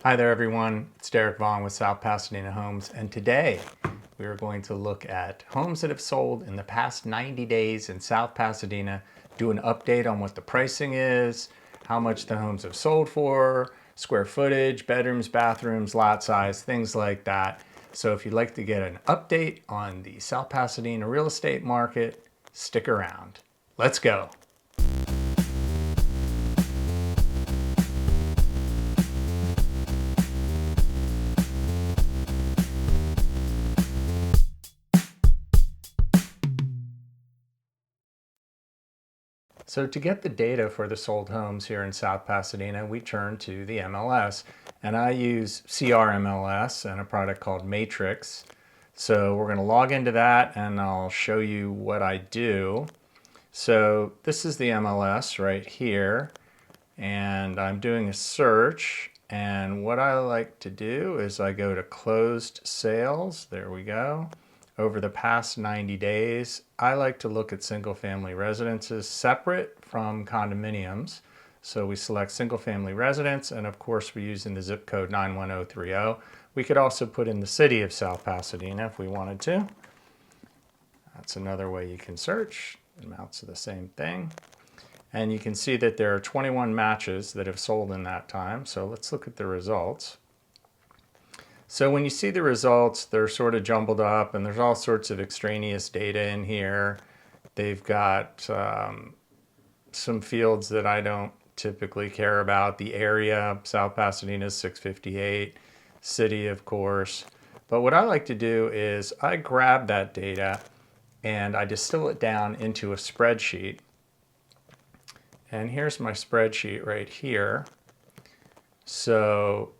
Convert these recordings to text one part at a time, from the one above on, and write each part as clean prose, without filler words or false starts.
Hi there everyone, it's Derek Vaughn with South Pasadena Homes, and today we are going to look at homes that have sold in the past 90 days in South Pasadena, do an update on what the pricing is, how much the homes have sold for, square footage, bedrooms, bathrooms, lot size, things like that. So if you'd like to get an update on the South Pasadena real estate market, stick around. Let's go. So to get the data for the sold homes here in South Pasadena, we turn to the MLS, and I use CRMLS and a product called Matrix. So we're going to log into that and I'll show you what I do. So this is the MLS right here, and I'm doing a search, and what I like to do is I go to closed sales. There we go. Over the past 90 days, I like to look at single family residences separate from condominiums. So we select single family residence, and of course we're using the zip code 91030. We could also put in the city of South Pasadena if we wanted to. That's another way you can search. It amounts to the same thing. And you can see that there are 21 matches that have sold in that time. So let's look at the results. So when you see the results, they're sort of jumbled up and there's all sorts of extraneous data in here. They've got some fields that I don't typically care about. The area, South Pasadena is 658, city of course. But what I like to do is I grab that data and I distill it down into a spreadsheet. And here's my spreadsheet right here. So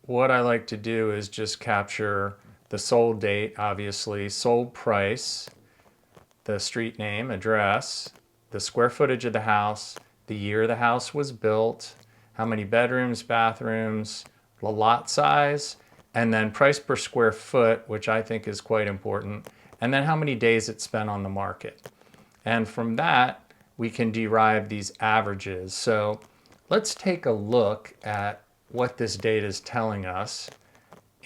what I like to do is just capture the sold date, obviously, sold price, the street name, address, the square footage of the house, the year the house was built, how many bedrooms, bathrooms, the lot size, and then price per square foot, which I think is quite important, and then how many days it spent on the market. And from that, we can derive these averages. So let's take a look at what this data is telling us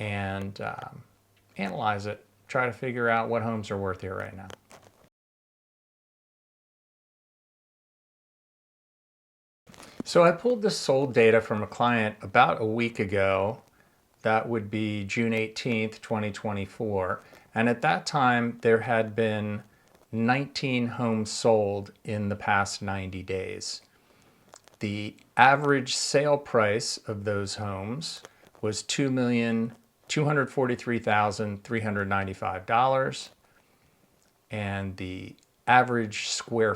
and analyze it, try to figure out what homes are worth here right now. So I pulled this sold data from a client about a week ago. That would be June 18th, 2024. And at that time, there had been 19 homes sold in the past 90 days. The average sale price of those homes was $2,243,395, and the average the average square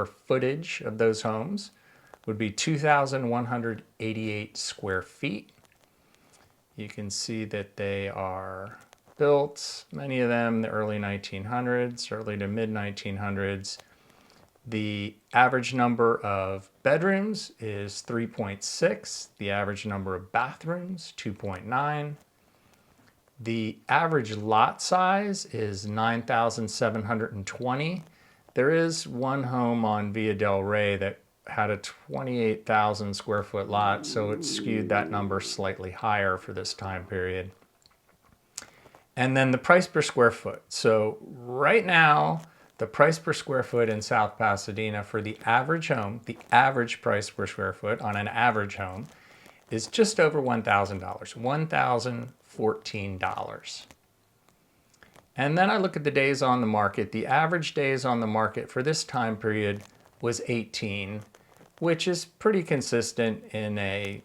footage of those homes would be 2,188 square feet. You can see that they are built, many of them in the early 1900s, early to mid 1900s. The average number of bedrooms is 3.6. The average number of bathrooms, 2.9. The average lot size is 9,720. There is one home on Villa Del Rey that had a 28,000 square foot lot, so it skewed that number slightly higher for this time period. And then the price per square foot. So right now, the price per square foot in South Pasadena for the average home, the average price per square foot on an average home is just over $1,000, $1,014. And then I look at the days on the market. The average days on the market for this time period was 18, which is pretty consistent in an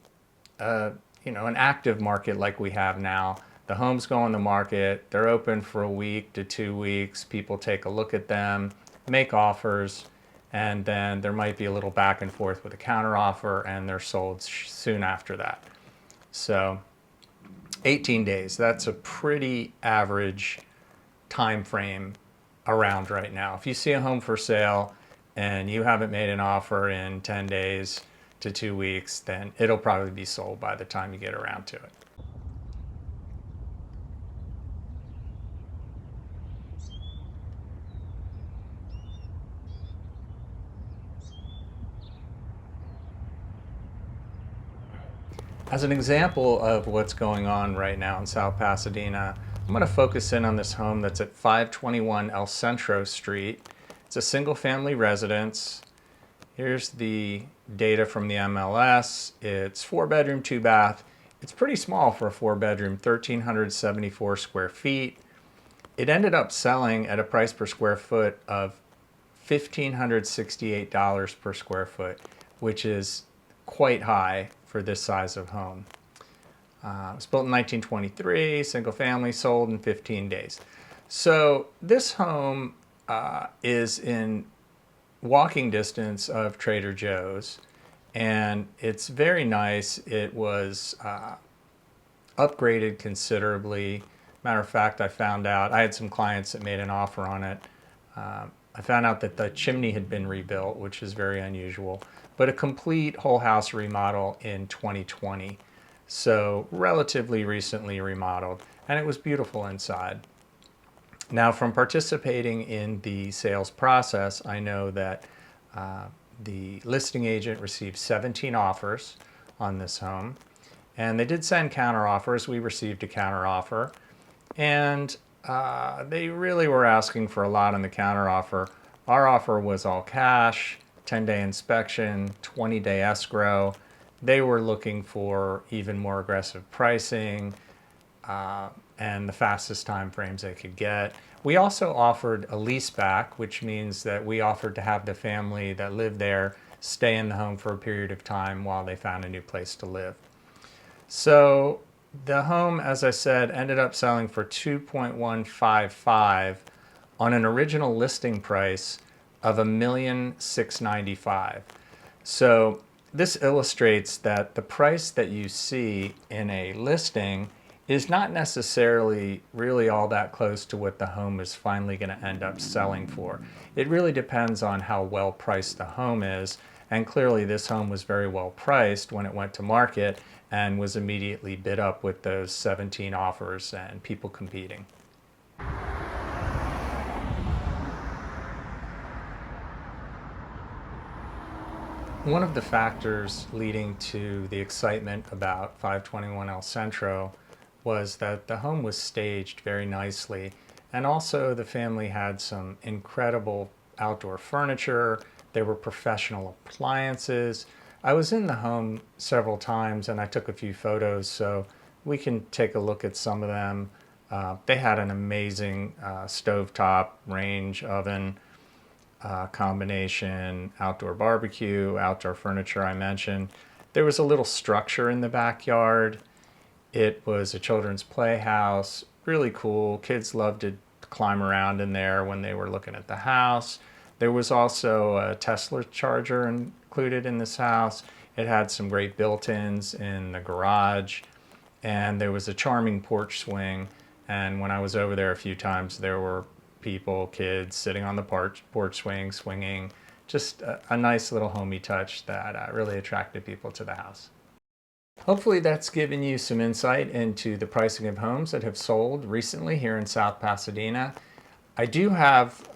active market like we have now. The homes go on the market, they're open for a week to 2 weeks, people take a look at them, make offers, and then there might be a little back and forth with a counteroffer and they're sold soon after that. So 18 days, that's a pretty average time frame around right now. If you see a home for sale and you haven't made an offer in 10 days to 2 weeks, then it'll probably be sold by the time you get around to it. As an example of what's going on right now in South Pasadena, I'm going to focus in on this home that's at 521 El Centro Street. It's a single-family residence. Here's the data from the MLS. It's 4-bedroom, 2-bath. It's pretty small for a 4-bedroom, 1,374 square feet. It ended up selling at a price per square foot of $1,568 per square foot, which is quite high for this size of home. It was built in 1923, single family, sold in 15 days. So this home is in walking distance of Trader Joe's, and it's very nice. It was upgraded considerably. Matter of fact, I found out, I had some clients that made an offer on it. I found out that the chimney had been rebuilt, which is very unusual, but a complete whole house remodel in 2020. So relatively recently remodeled, and it was beautiful inside. Now, from participating in the sales process, I know that the listing agent received 17 offers on this home, and they did send counter offers. We received a counter offer, and they really were asking for a lot on the counter offer. Our offer was all cash, 10-day inspection, 20-day escrow. They were looking for even more aggressive pricing and the fastest time frames they could get. We also offered a lease back, which means that we offered to have the family that lived there stay in the home for a period of time while they found a new place to live. So the home, as I said, ended up selling for $2.155 on an original listing price of $1,695,000. So this illustrates that the price that you see in a listing is not necessarily really all that close to what the home is finally going to end up selling for. It really depends on how well priced the home is, and clearly this home was very well priced when it went to market and was immediately bid up with those 17 offers and people competing. One of the factors leading to the excitement about 521 El Centro was that the home was staged very nicely, and also the family had some incredible outdoor furniture. There were professional appliances. I was in the home several times and I took a few photos, so we can take a look at some of them. They had an amazing stovetop, range, oven, combination, outdoor barbecue, outdoor furniture I mentioned. There was a little structure in the backyard. It was a children's playhouse, really cool. Kids loved to climb around in there when they were looking at the house. There was also a Tesla charger included in this house. It had some great built-ins in the garage, and there was a charming porch swing. And when I was over there a few times, there were people, kids, sitting on the porch swing, swinging. Just a nice little homey touch that really attracted people to the house. Hopefully that's given you some insight into the pricing of homes that have sold recently here in South Pasadena. I do have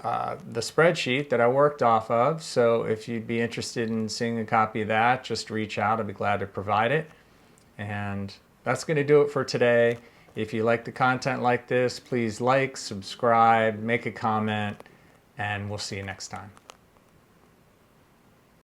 the spreadsheet that I worked off of, so if you'd be interested in seeing a copy of that, just reach out. I'd be glad to provide it. And that's going to do it for today. If you like the content like this, please like, subscribe, make a comment, and we'll see you next time.